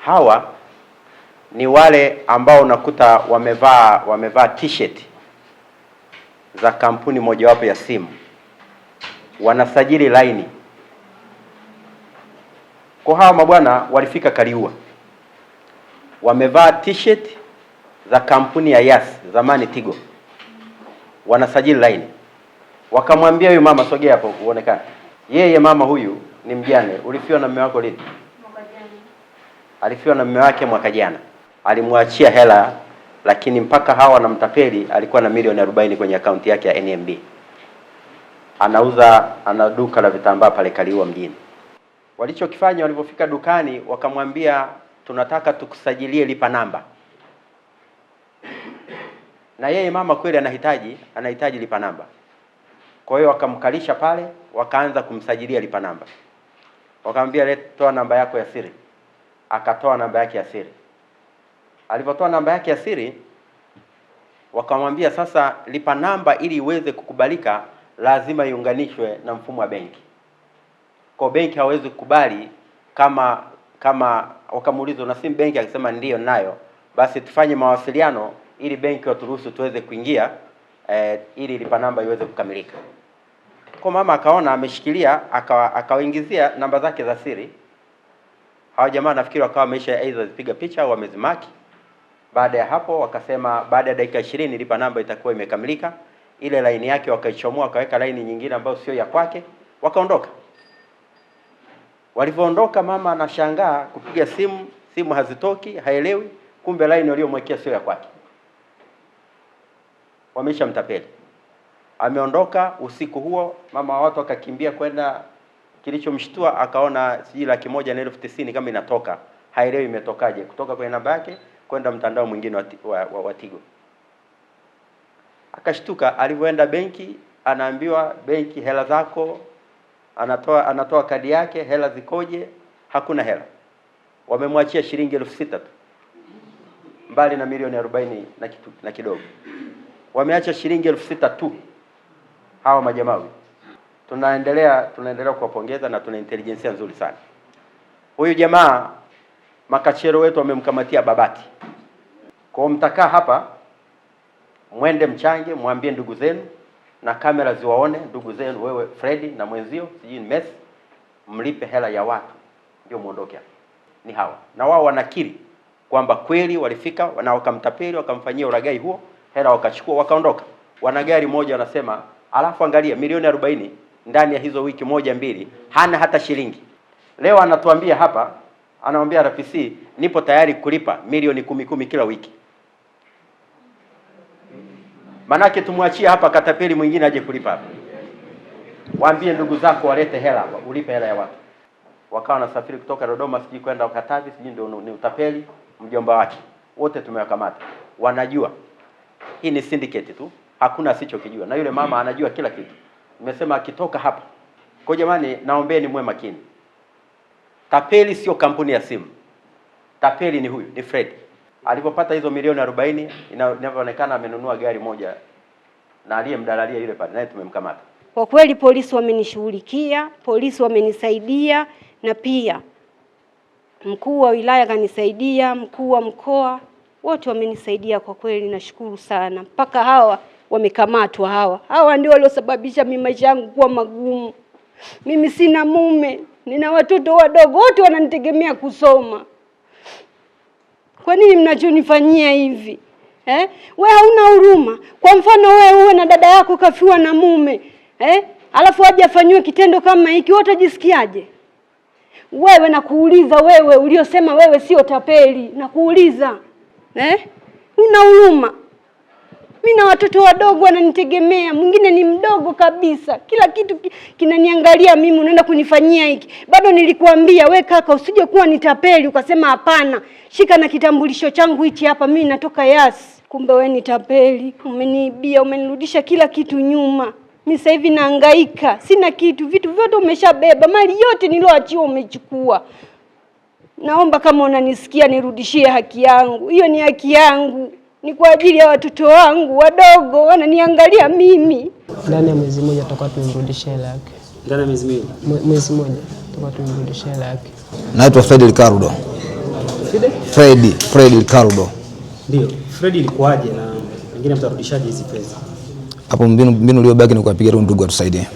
Hawa ni wale ambao unakuta wamevaa t-shirt za kampuni mojawapo ya simu, wanasajili laini. Kwa hawa mabwana walifika Kaliua, wamevaa t-shirt za kampuni ya Yas, zamani Tigo, wanasajili laini. Wakamwambia huyu mama, sogea hapo uonekane. Yeye mama huyu ni mjane. Ulifiwa na mume wako lini? Mwaka jana. Alifiwa na mume wake mwaka jana. Alimwachia hela, lakini mpaka hawa na mtapeli alikuwa na milioni 40 kwenye akaunti yake ya NMB. Ana duka la vitambaa pale Kaliua mjini. Walichokifanya, walipofika dukani wakamwambia, tunataka tukusajilie lipa namba. Na yeye mama kweli anahitaji lipa namba. Kwa hiyo wakamkalisha pale, wakaanza kumsajilia lipa namba. Wakamwambia, toa namba yako ya siri. Akatoa namba yake ya siri. Alipotoa namba yake ya siri, wakamwambia sasa lipa namba ili iweze kukubalika lazima iunganishwe na mfumo wa benki. Kwa benki hawezi kukubali kama wakamuuliza una simu benki, akisema ndio nayo, basi tufanye mawasiliano ili benki waturuhusu tuweze kuingia ili lipa namba iweze kukamilika. Kwa mama akaona ameshikilia, akawaingizia namba zake za siri. Hawa jamaa nafikiri wakawa wameisha aidha zipiga picha au wamezimaki. Baada ya hapo wakasema baada ya dakika 20 lipa namba itakuwa imekamilika. Ile laini yake wakaichomoa, wakaweka laini nyingine ambayo sio ya kwake, wakaondoka. Walipoondoka mama anashangaa kupiga simu hazitoki, haelewi, kumbe laini waliomwekea sio ya kwake. Wamesha mtapeli. Ameondoka usiku huo, mama wa watu akakimbia kwenda. Kilichomshtua akaona sijui 190,000 kama inatoka, haelewi imetokaje kutoka kwenye namba yake kwenda mtandao mwingine wa Tigo. Akashtuka. Alivyoenda benki, anaambiwa benki, hela zako, anatoa kadi yake, hela zikoje? Hakuna hela. Wamemwachia shilingi 6,000 tu, mbali na milioni 40 na kidogo. Wameacha shilingi 6,000 tu hawa majamaa. Tunaendelea kuwapongeza na tuna intelligence nzuri sana. Huyu jamaa makachero wetu wamemkamatia Babati. Kwa mtakaa hapa, mwende mchange, mwambie ndugu zenu na kamera ziwaone ndugu zenu, wewe Freddy na mwenzio sijui Messi, mlipe hela ya watu ndio muondoke hapa. Ni hawa. Na wao wanakiri kwamba kweli walifika na wakamtapeli, wakamfanyia uragai huo, hela wakachukua, wakaondoka. Wana gari moja wanasema, alafu angalia milioni 40 ndani ya hizo wiki 1-2 hana hata shilingi. Leo anatuambia hapa, anamwambia RPC, nipo tayari kulipa milioni 10 kila wiki. Manake tumwachie hapa katapeli mwingine aje kulipa hapa. Waambie ndugu zako walete hela hapa, ulipe hela ya watu. Wakawa nasafiri kutoka Dodoma siji kwenda Katavi, siji ndio ni utapeli. Mjomba wake wote tumewakamata. Wanajua hii ni syndicate tu, hakuna asichokijua, na yule mama anajua kila kitu. Nimesema akitoka hapa. Kwa jamani, naombeeni mwe makini. Tapeli sio kampuni ya simu. Tapeli ni huyu, ni Fred. Alipopata hizo milioni 40, inavyoonekana amenunua gari moja na aliyemdalalia yule pale, naye tumemkamata. Kwa kweli polisi wamenishughulikia, polisi wamenisaidia, na pia mkuu wa wilaya kanisaidia, mkuu wa mkoa, wote wamenisaidia kwa kweli, nashukuru sana. Mpaka hawa wamekamatwa hawa ndio waliosababisha mimi maisha yangu kuwa magumu. Mimi sina mume, nina watoto wadogo, wote wananitegemea kusoma. Kwa nini mnachonifanyia hivi? We hauna huruma? Kwa mfano wewe uwe na dada yako kafiwa na mume, alafu aje afanywe kitendo kama hiki, wewe utajisikiaje? Wewe nakuuliza, wewe uliosema wewe sio tapeli, nakuuliza, una huruma? Mimi na watoto wadogo wananitegemea, mwingine ni mdogo kabisa. Kila kitu kinaniangalia mimi, unaenda kunifanyia hiki. Bado nilikuambia we kaka usije kuwa nitapeli, ukasema hapana. Shika na kitambulisho changu hichi hapa, mimi natoka Yas. Kumbe we ni tapeli, umeniibia, umenirudisha kila kitu nyuma. Mimi sasa hivi nahangaika, sina kitu, vitu vyote umeshabeba, mali yote niloachiwa umechukua. Naomba kama unanisikia nirudishie haki yangu. Hiyo ni haki yangu. Ni kwa ajili ya watoto wangu wadogo, wananiangalia mimi. Ndani ya mwezi mmoja tutakuwa tumemrudishia hela yake. Ndani ya mwezi mmoja tutakuwa tumemrudishia hela yake. Naitwa Freddy Ricardo. Fred Ricardo. Ndio. Fred ilikuwaje na wengine mtarudishaje hizi pesa? Hapo mbinu iliyobaki ni kuwapigia ndugu atusaidie.